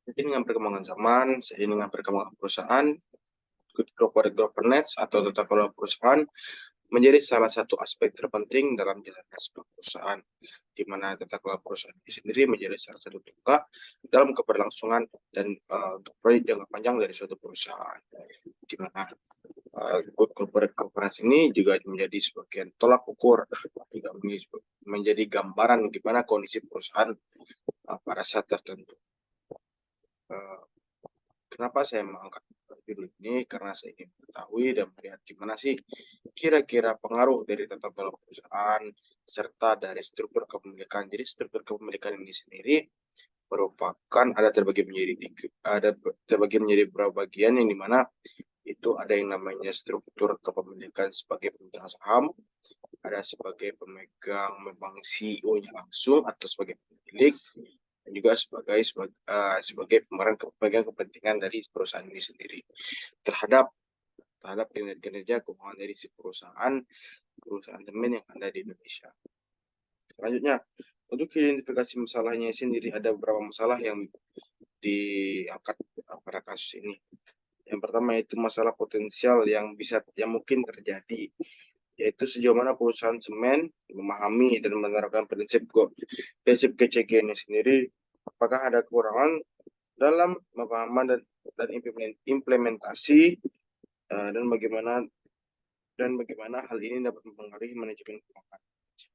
Jadi dengan perkembangan zaman, seiring dengan perkembangan perusahaan, good corporate governance atau tata kelola perusahaan menjadi salah satu aspek terpenting dalam jalannya sebuah perusahaan, di mana tata kelola perusahaan ini sendiri menjadi salah satu tonggak dalam keberlangsungan dan untuk proyek jangka panjang dari suatu perusahaan, di mana good corporate governance ini juga menjadi sebagian tolak ukur, juga menjadi gambaran bagaimana kondisi perusahaan pada saat tertentu. Kenapa saya mengangkat judul ini? Karena saya ingin mengetahui dan melihat gimana sih kira-kira pengaruh dari tata kelola perusahaan serta dari struktur kepemilikan. Jadi struktur kepemilikan ini sendiri merupakan terbagi menjadi beberapa bagian, yang dimana itu ada yang namanya struktur kepemilikan sebagai pemegang saham, ada sebagai pemegang memang CEO-nya langsung atau sebagai pemilik, dan juga sebagai pemegang kepentingan dari perusahaan ini sendiri terhadap kinerja keuangan dari si perusahaan semen yang ada di Indonesia. Selanjutnya, untuk identifikasi masalahnya sendiri, ada beberapa masalah yang diangkat pada kasus ini. Yang pertama itu masalah potensial yang mungkin terjadi, yaitu sejauh mana perusahaan semen memahami dan menerapkan prinsip GCG ini sendiri. Apakah ada kekurangan dalam pemahaman dan implementasi, dan bagaimana hal ini dapat mempengaruhi manajemen keuangan.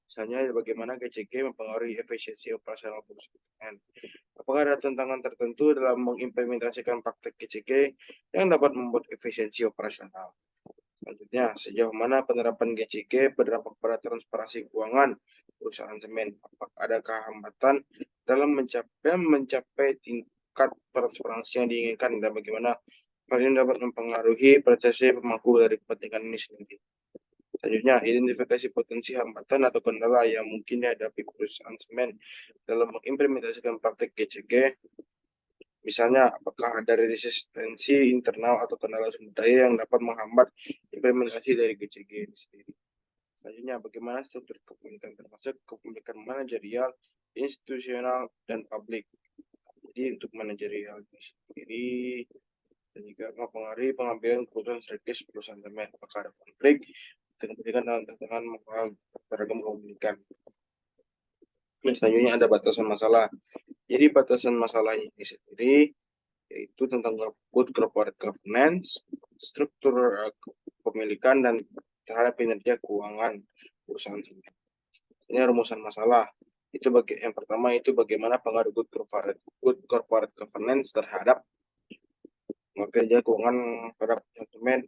Misalnya bagaimana GCG mempengaruhi efisiensi operasional perusahaan. Apakah ada tantangan tertentu dalam mengimplementasikan praktek GCG yang dapat membuat efisiensi operasional. Selanjutnya, sejauh mana penerapan GCG berdampak pada transparansi keuangan perusahaan semen? Apakah adakah hambatan dalam mencapai tingkat transparansi yang diinginkan, dan bagaimana hal ini dapat mempengaruhi persepsi pemangku dari kepentingan ini sendiri. Selanjutnya, identifikasi potensi hambatan atau kendala yang mungkin dihadapi perusahaan semen dalam mengimplementasikan praktek GCG. Misalnya, apakah ada resistensi internal atau kendala sumber daya yang dapat menghambat implementasi dari GCG ini sendiri. Selanjutnya, bagaimana struktur kepemilikan termasuk kepemilikan manajerial, institusional, dan publik. Jadi untuk manajerial ini sendiri dan juga mempengaruhi pengambilan keputusan strategis perusahaan semen. Apakah ada konflik dengan kepentingan dalam tantangan beragam kepemilikan. Selanjutnya ada batasan masalah. Jadi batasan masalahnya ini sendiri yaitu tentang good corporate governance, struktur kepemilikan, dan terhadap kinerja keuangan perusahaan semen. Ini rumusan masalah. Yang pertama itu bagaimana pengaruh good corporate governance terhadap kinerja keuangan terhadap semen.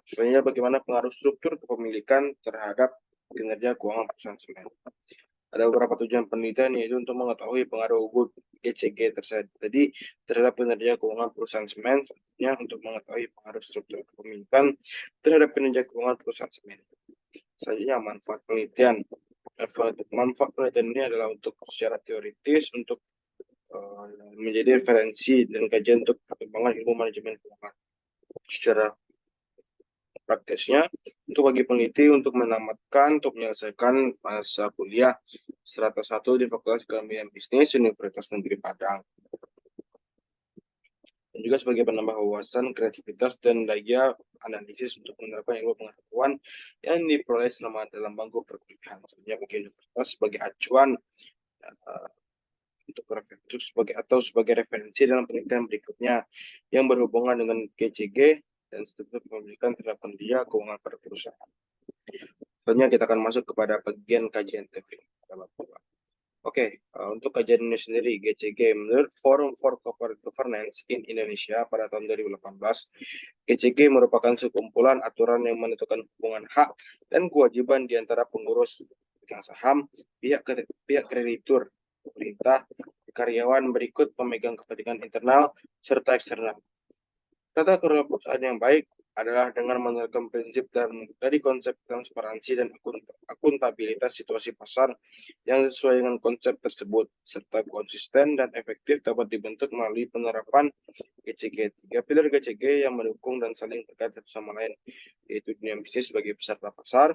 Selanjutnya bagaimana pengaruh struktur kepemilikan terhadap kinerja keuangan perusahaan semen. Ada beberapa tujuan penelitian, yaitu untuk mengetahui pengaruh good GCG tadi terhadap kinerja keuangan perusahaan semen, selanjutnya untuk mengetahui pengaruh struktur kepemilikan terhadap kinerja keuangan perusahaan semen. Selanjutnya manfaat penelitian. Manfaat penelitian ini adalah untuk secara teoritis untuk menjadi referensi dan kajian untuk perkembangan ilmu manajemen keuangan. Secara praktisnya, untuk bagi peneliti untuk menyelesaikan masa kuliah strata 1 di Fakultas Ekonomi dan Bisnis Universitas Negeri Padang. Dan juga sebagai penambah wawasan, kreativitas, dan daya analisis untuk menerapkan ilmu pengetahuan yang diperoleh selama dalam bangku perkuliahan. Sebenarnya bagi universitas sebagai acuan sebagai referensi dalam penelitian berikutnya yang berhubungan dengan GCG dan struktur kepemilikan terhadap kinerja keuangan pada perusahaan. Selanjutnya kita akan masuk kepada bagian kajian teori. Oke, untuk kajian ini sendiri, GCG, menurut Forum for Corporate Governance in Indonesia pada tahun 2018, GCG merupakan sekumpulan aturan yang menentukan hubungan hak dan kewajiban di antara pengurus pemegang saham, pihak kreditur, pemerintah, karyawan berikut pemegang kepentingan internal serta eksternal. Tata kelola perusahaan yang baik adalah dengan menerapkan prinsip dari konsep transparansi dan akuntabilitas situasi pasar yang sesuai dengan konsep tersebut, serta konsisten dan efektif dapat dibentuk melalui penerapan GCG. 3 pilar GCG yang mendukung dan saling terkait satu sama lain, yaitu dunia bisnis sebagai peserta pasar,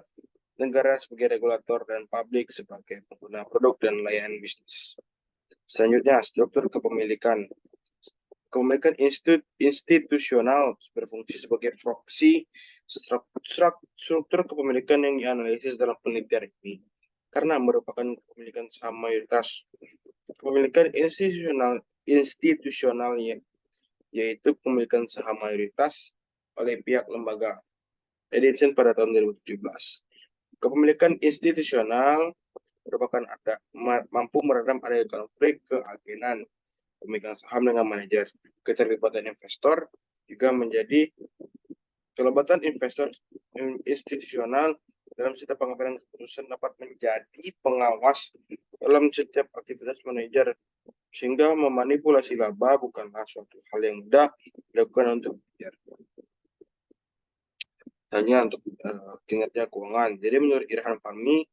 negara sebagai regulator, dan publik sebagai pengguna produk dan layanan bisnis. Selanjutnya, struktur kepemilikan. Kepemilikan institusional berfungsi sebagai proksi struktur kepemilikan yang dianalisis dalam penelitian ini karena merupakan kepemilikan saham mayoritas. Kepemilikan institusionalnya yaitu kepemilikan saham mayoritas oleh pihak lembaga. Edison pada tahun 2017. Kepemilikan institusional merupakan mampu meredam adanya konflik keagenan pemegang saham dengan manajer. Keterlibatan investor juga menjadi keterlibatan investor institusional dalam setiap pengambilan keputusan dapat menjadi pengawas dalam setiap aktivitas manajer, sehingga memanipulasi laba bukanlah suatu hal yang mudah dilakukan untuk manajer. Hanya untuk kinerja keuangan. Jadi menurut Irhan Fahmi,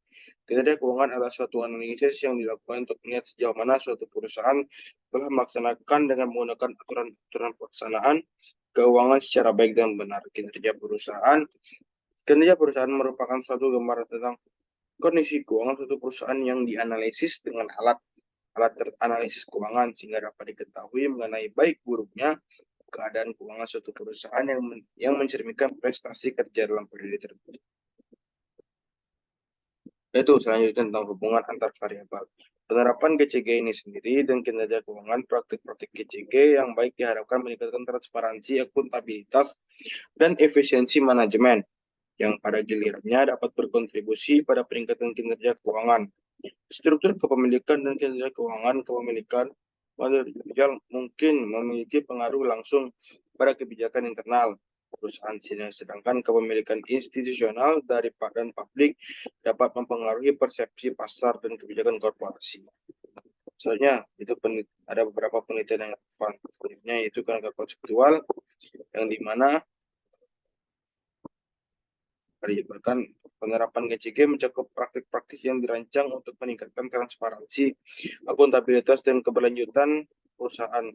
kinerja keuangan adalah suatu analisis yang dilakukan untuk melihat sejauh mana suatu perusahaan telah melaksanakan dengan menggunakan aturan-aturan pelaksanaan keuangan secara baik dan benar. Kinerja perusahaan merupakan suatu gambaran tentang kondisi keuangan suatu perusahaan yang dianalisis dengan alat analisis keuangan sehingga dapat diketahui mengenai baik buruknya keadaan keuangan suatu perusahaan yang mencerminkan prestasi kerja dalam periode tersebut. Itu selanjutnya tentang hubungan antar variabel. Penerapan GCG ini sendiri dan kinerja keuangan praktik-praktik GCG yang baik diharapkan meningkatkan transparansi, akuntabilitas, dan efisiensi manajemen yang pada gilirannya dapat berkontribusi pada peningkatan kinerja keuangan. Struktur kepemilikan dan kinerja kepemilikan mungkin memiliki pengaruh langsung pada kebijakan internal perusahaan, sedangkan kepemilikan institusional dan publik dapat mempengaruhi persepsi pasar dan kebijakan korporasi. Soalnya itu ada beberapa penelitian yang relevan, yaitu kerangka konseptual yang dimana dijabarkan penerapan GCG mencakup praktik-praktik yang dirancang untuk meningkatkan transparansi, akuntabilitas, dan keberlanjutan perusahaan.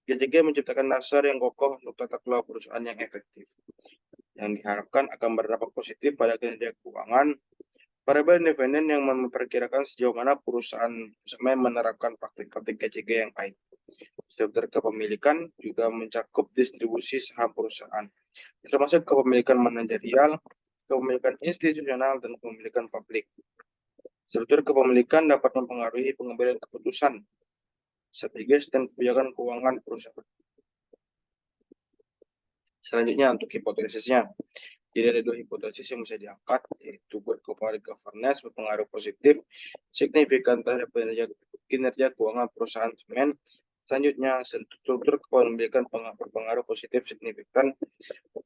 GCG menciptakan dasar yang kokoh untuk tata kelola perusahaan yang efektif, yang diharapkan akan berdampak positif pada kinerja keuangan. Variabel independen yang memperkirakan sejauh mana perusahaan menerapkan praktik-praktik GCG yang baik. Struktur kepemilikan juga mencakup distribusi saham perusahaan, termasuk kepemilikan manajerial, kepemilikan institusional, dan kepemilikan publik. Struktur kepemilikan dapat mempengaruhi pengambilan keputusan strategis dan kebijakan keuangan perusahaan. Selanjutnya untuk hipotesisnya. Jadi ada dua hipotesis yang bisa diangkat, yaitu corporate governance berpengaruh positif signifikan terhadap kinerja keuangan perusahaan semen. Selanjutnya, struktur kepemilikan berpengaruh positif signifikan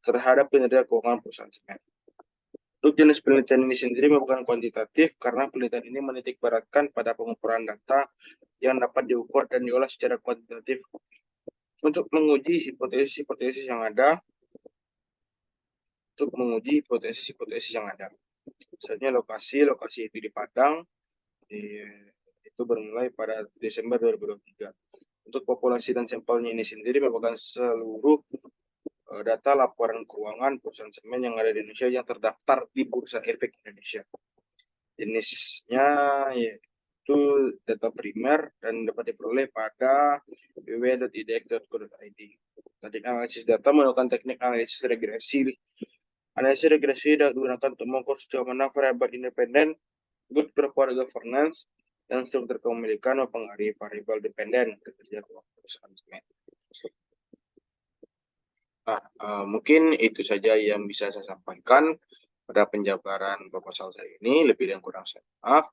terhadap kinerja keuangan perusahaan semen. Untuk jenis penelitian ini sendiri merupakan kuantitatif karena penelitian ini menitik beratkan pada pengukuran data yang dapat diukur dan diolah secara kuantitatif untuk menguji hipotesis-hipotesis yang ada. Misalnya lokasi itu di Padang, itu bermulai pada Desember 2023. Untuk populasi dan sampelnya ini sendiri merupakan seluruh data laporan keuangan perusahaan semen yang ada di Indonesia yang terdaftar di Bursa Efek Indonesia. Jenisnya yaitu data primer dan dapat diperoleh pada www.idx.co.id. Teknik analisis data menggunakan teknik analisis regresi. Analisis regresi digunakan untuk mengukur sejauh mana variabel independen, good corporate governance, dan struktur kepemilikan mempengaruhi variabel dependen kinerja perusahaan semen. Mungkin itu saja yang bisa saya sampaikan pada penjabaran proposal saya ini. Lebih dan kurang saya maaf.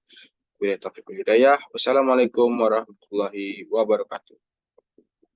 Wabillahi taufiq wal hidayah. Wassalamualaikum warahmatullahi wabarakatuh.